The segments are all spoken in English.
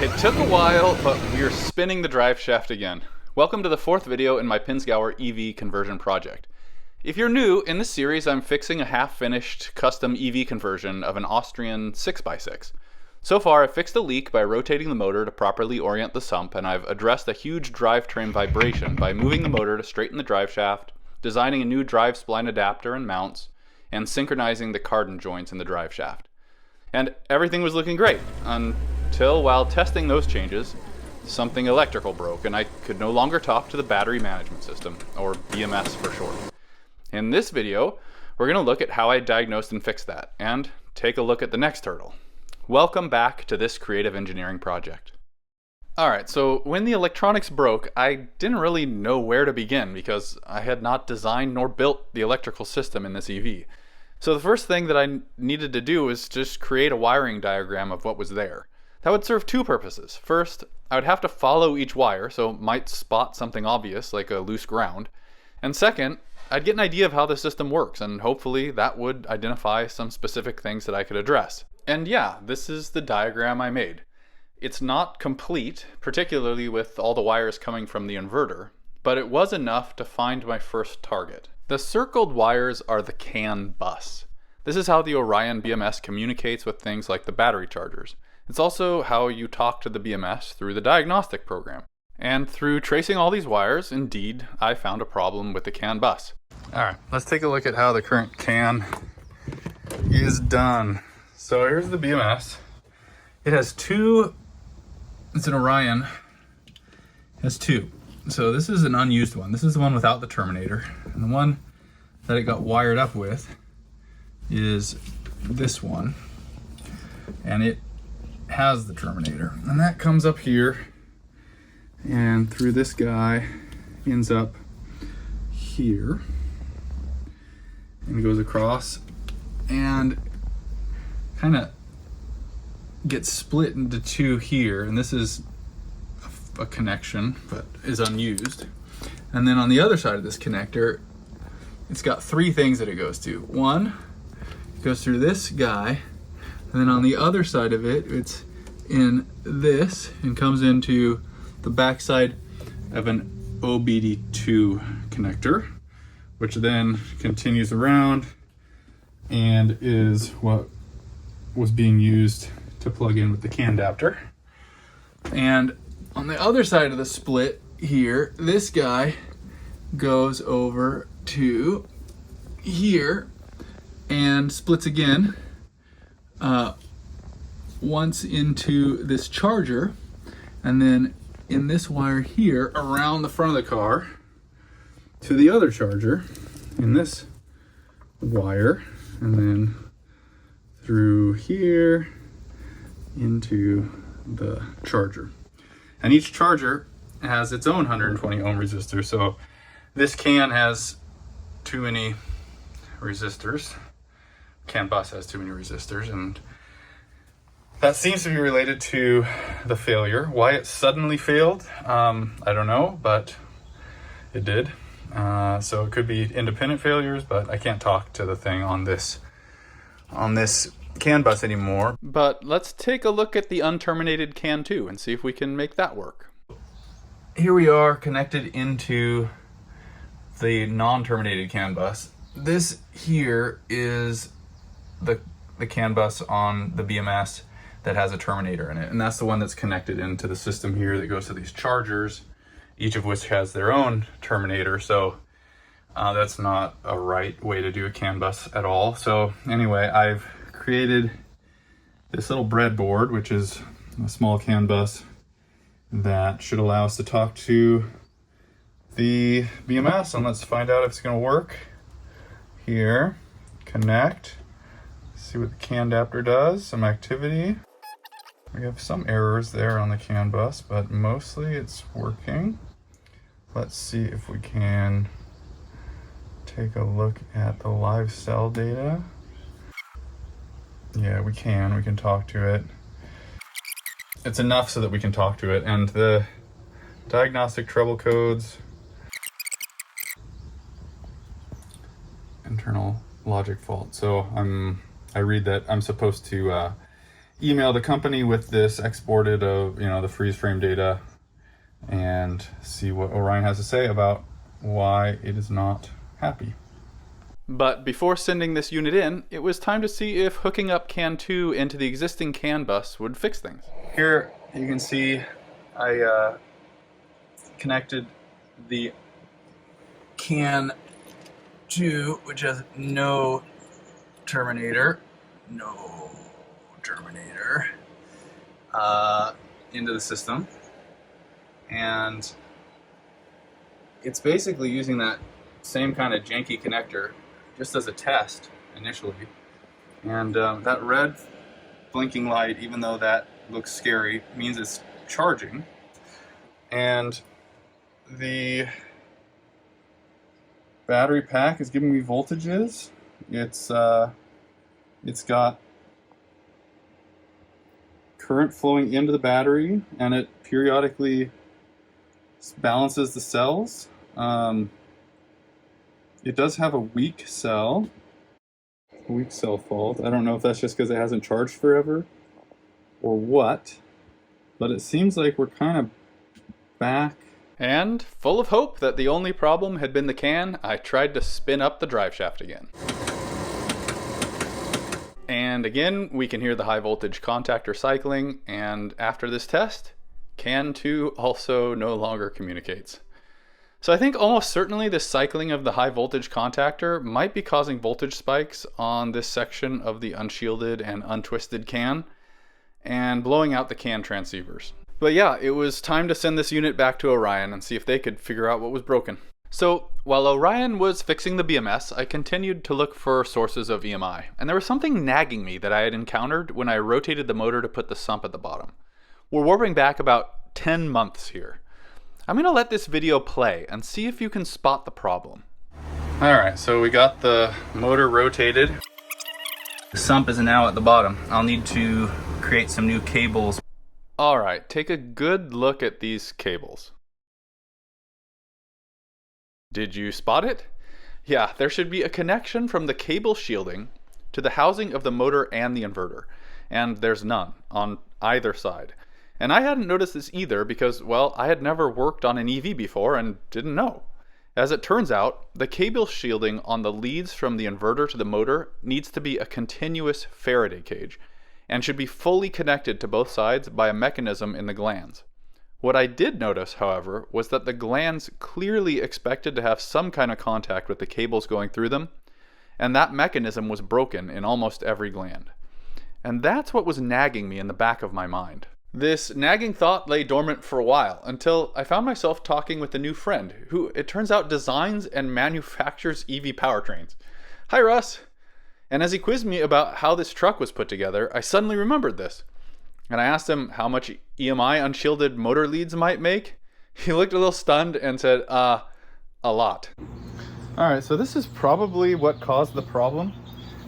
It took a while, but we're spinning the drive shaft again. Welcome to the fourth video in my Pinzgauer EV conversion project. If you're new, in this series I'm fixing a half-finished custom EV conversion of an Austrian 6x6. So far I've fixed a leak by rotating the motor to properly orient the sump, and I've addressed a huge drivetrain vibration by moving the motor to straighten the drive shaft, designing a new drive spline adapter and mounts, and synchronizing the cardan joints in the drive shaft. And everything was looking great, until while testing those changes, something electrical broke and I could no longer talk to the battery management system, or BMS for short. In this video, we're going to look at how I diagnosed and fixed that, and take a look at the next hurdle. Welcome back to this creative engineering project. Alright, so when the electronics broke, I didn't really know where to begin because I had not designed nor built the electrical system in this EV. So the first thing that I needed to do was just create a wiring diagram of what was there. That would serve two purposes. First, I would have to follow each wire, so might spot something obvious like a loose ground. And second, I'd get an idea of how the system works, and hopefully that would identify some specific things that I could address. And yeah, this is the diagram I made. It's not complete, particularly with all the wires coming from the inverter, but it was enough to find my first target. The circled wires are the CAN bus. This is how the Orion BMS communicates with things like the battery chargers. It's also how you talk to the BMS through the diagnostic program. And through tracing all these wires, indeed, I found a problem with the CAN bus. Alright, let's take a look at how the current CAN is done. So here's the BMS. It has two, it's an Orion, it has two. So this is an unused one. This is the one without the terminator. And the one that it got wired up with is this one. And it has the terminator. And that comes up here and through this guy ends up here and goes across and kind of gets split into two here. And this is a connection but is unused, and then on the other side of this connector it's got three things that it goes to. One, it goes through this guy, and then on the other side of it it's in this and comes into the backside of an OBD2 connector, which then continues around and is what was being used to plug in with the CAN adapter. And on the other side of the split here, this guy goes over to here and splits again once into this charger, and then in this wire here around the front of the car to the other charger in this wire, and then through here into the charger. And each charger has its own 120 ohm resistor. So this CAN has too many resistors. CAN bus has too many resistors, and that seems to be related to the failure. Why it suddenly failed, I don't know, but it did. So it could be independent failures, but I can't talk to the thing on this CAN bus anymore. But let's take a look at the unterminated CAN 2 and see if we can make that work. Here we are connected into the non-terminated CAN bus. This here is the CAN bus on the BMS that has a terminator in it, and that's the one that's connected into the system here that goes to these chargers, each of which has their own terminator. So that's not a right way to do a CAN bus at all. So anyway, I've created this little breadboard, which is a small CAN bus that should allow us to talk to the BMS, and let's find out if it's going to work. Here, connect, see what the CAN adapter does, some activity. We have some errors there on the CAN bus, but mostly it's working. Let's see if we can take a look at the live cell data. Yeah, we can talk to it. It's enough so that we can talk to it. And the diagnostic trouble codes, internal logic fault. So I read that I'm supposed to email the company with this exported of, the freeze frame data and see what Orion has to say about why it is not happy. But before sending this unit in, it was time to see if hooking up CAN 2 into the existing CAN bus would fix things. Here you can see I connected the CAN 2, which has no terminator, into the system, and it's basically using that same kind of janky connector just as a test initially, and that red blinking light, even though that looks scary, means it's charging, and the battery pack is giving me voltages. It's got current flowing into the battery, and it periodically balances the cells. It does have a weak cell fault. I don't know if that's just because it hasn't charged forever or what, but it seems like we're kind of back. And full of hope that the only problem had been the CAN, I tried to spin up the driveshaft again. And again, we can hear the high voltage contactor cycling, and after this test, CAN 2 also no longer communicates. So I think almost certainly this cycling of the high voltage contactor might be causing voltage spikes on this section of the unshielded and untwisted CAN, and blowing out the CAN transceivers. But yeah, it was time to send this unit back to Orion and see if they could figure out what was broken. So while Orion was fixing the BMS, I continued to look for sources of EMI, and there was something nagging me that I had encountered when I rotated the motor to put the sump at the bottom. We're warping back about 10 months here. I'm going to let this video play and see if you can spot the problem. Alright, so we got the motor rotated. The sump is now at the bottom. I'll need to create some new cables. Alright, take a good look at these cables. Did you spot it? Yeah, there should be a connection from the cable shielding to the housing of the motor and the inverter, and there's none on either side. And I hadn't noticed this either because, well, I had never worked on an EV before and didn't know. As it turns out, the cable shielding on the leads from the inverter to the motor needs to be a continuous Faraday cage and should be fully connected to both sides by a mechanism in the glands. What I did notice, however, was that the glands clearly expected to have some kind of contact with the cables going through them, and that mechanism was broken in almost every gland. And that's what was nagging me in the back of my mind. This nagging thought lay dormant for a while until I found myself talking with a new friend who, it turns out, designs and manufactures EV powertrains. Hi, Russ! And as he quizzed me about how this truck was put together, I suddenly remembered this. And I asked him how much EMI unshielded motor leads might make. He looked a little stunned and said, a lot. Alright, so this is probably what caused the problem.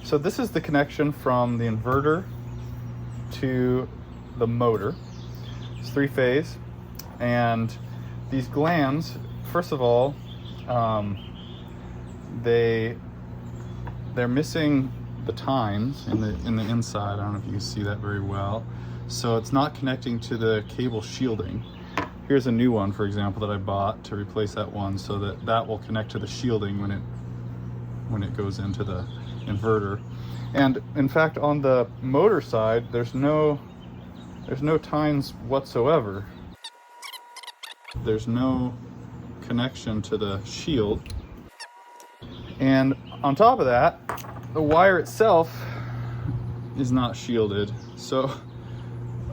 So this is the connection from the inverter to the motor. It's three-phase, and these glands, first of all, they're missing the tines in the inside. I don't know if you can see that very well. So it's not connecting to the cable shielding. Here's a new one, for example, that I bought to replace that one, so that will connect to the shielding when it goes into the inverter. And in fact, on the motor side, there's no tines whatsoever. There's no connection to the shield. And on top of that, the wire itself is not shielded. So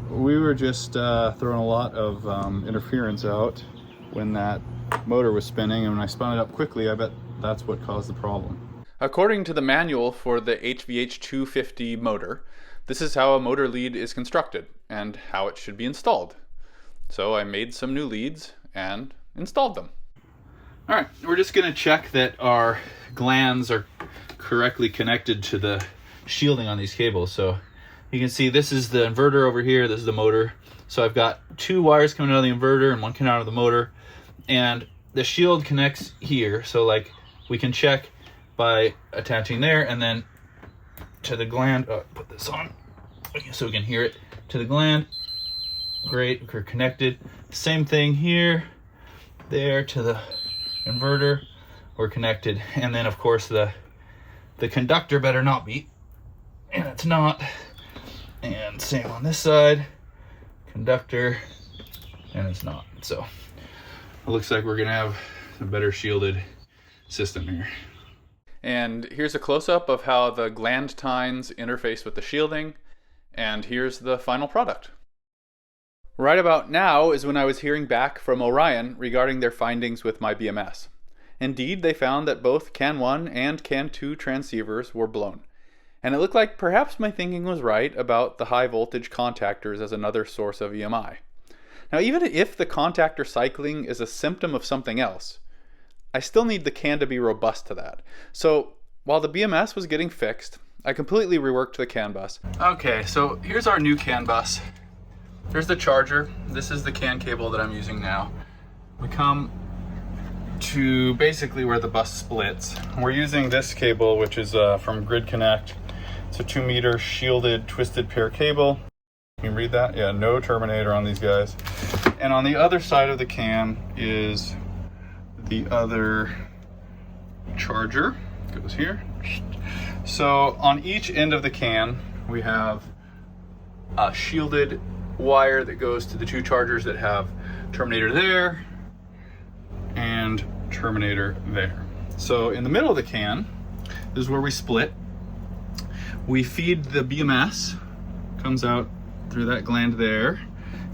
we were just throwing a lot of interference out when that motor was spinning, and when I spun it up quickly, I bet that's what caused the problem. According to the manual for the HVH 250 motor, this is how a motor lead is constructed and how it should be installed. So I made some new leads and installed them. Alright, we're just going to check that our glands are correctly connected to the shielding on these cables. So you can see this is the inverter over here, this is the motor. So I've got two wires coming out of the inverter and one coming out of the motor. And the shield connects here, so like we can check by attaching there and then to the gland. Put this on. so we can hear it to the gland. Great, we're connected. Same thing here, there to the inverter, we're connected. And then of course the conductor better not be, and it's not. And same on this side, conductor, and it's not. So it looks like we're gonna have a better shielded system here. And here's a close-up of how the gland tines interface with the shielding, and here's the final product. Right about now is when I was hearing back from Orion regarding their findings with my BMS. Indeed, they found that both CAN 1 and CAN 2 transceivers were blown. And it looked like perhaps my thinking was right about the high voltage contactors as another source of EMI. Now, even if the contactor cycling is a symptom of something else, I still need the CAN to be robust to that. So while the BMS was getting fixed, I completely reworked the CAN bus. Okay, so here's our new CAN bus. There's the charger. This is the CAN cable that I'm using now. We come to basically where the bus splits. We're using this cable, which is from Grid Connect. It's a 2 meter shielded twisted pair cable. You can read that? Yeah, no terminator on these guys. And on the other side of the CAN is the other charger. It goes here. So on each end of the CAN, we have a shielded wire that goes to the two chargers that have terminator there and terminator there. So in the middle of the CAN, this is where we split. We feed the BMS, comes out through that gland there,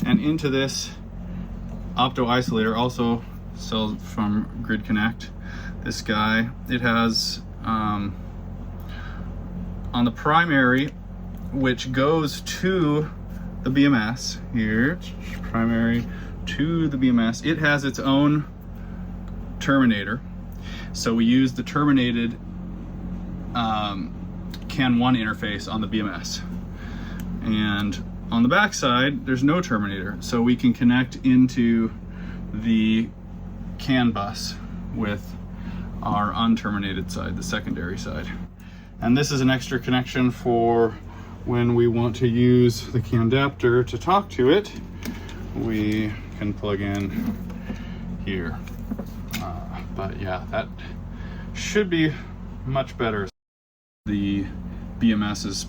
and into this opto isolator, also sold from Grid Connect. This guy, it has on the primary, which goes to the BMS here, primary to the BMS, it has its own terminator. So we use the terminated CAN 1 interface on the BMS. And on the back side, there's no terminator. So we can connect into the CAN bus with our unterminated side, the secondary side. And this is an extra connection for when we want to use the CAN adapter to talk to it. We can plug in here. But yeah, that should be much better. The BMS is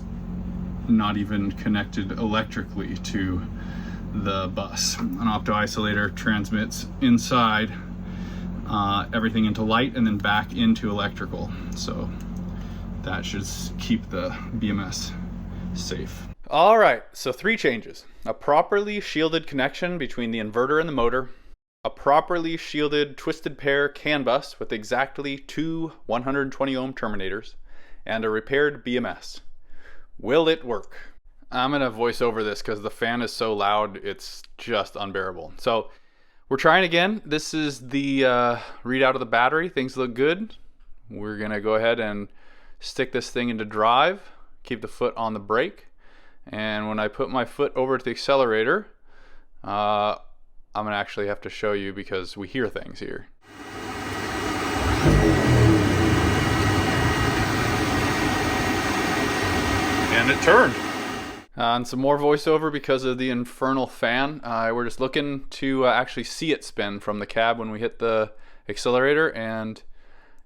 not even connected electrically to the bus. An opto isolator transmits inside everything into light and then back into electrical. So that should keep the BMS safe. All right, so 3 changes. A properly shielded connection between the inverter and the motor, a properly shielded twisted pair CAN bus with exactly 2 120 ohm terminators, and a repaired BMS. Will it work? I'm gonna voice over this because the fan is so loud, it's just unbearable. So we're trying again. This is the readout of the battery. Things look good. We're gonna go ahead and stick this thing into drive, keep the foot on the brake, and when I put my foot over to the accelerator, I'm gonna actually have to show you because we hear things here. And it turned. And some more voiceover because of the infernal fan. We're just looking to actually see it spin from the cab when we hit the accelerator, and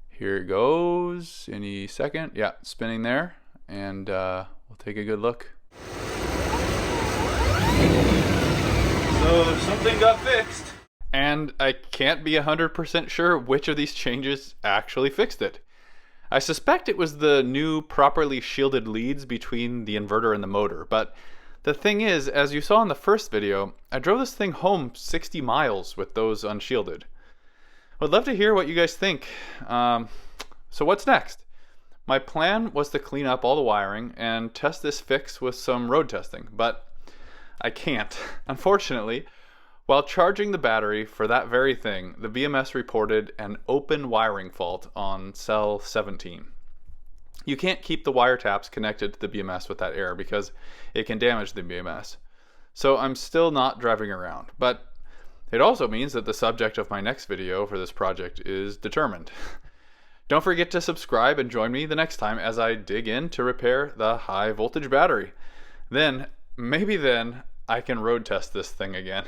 here it goes any second. Yeah, spinning there, and we'll take a good look. So something got fixed. And I can't be 100% sure which of these changes actually fixed it. I suspect it was the new properly shielded leads between the inverter and the motor, but the thing is, as you saw in the first video, I drove this thing home 60 miles with those unshielded. I'd love to hear what you guys think. So what's next? My plan was to clean up all the wiring and test this fix with some road testing, but I can't. Unfortunately, while charging the battery for that very thing, the BMS reported an open wiring fault on cell 17. You can't keep the wiretaps connected to the BMS with that error because it can damage the BMS. So I'm still not driving around, but it also means that the subject of my next video for this project is determined. Don't forget to subscribe and join me the next time as I dig in to repair the high voltage battery. Then, maybe then, I can road test this thing again.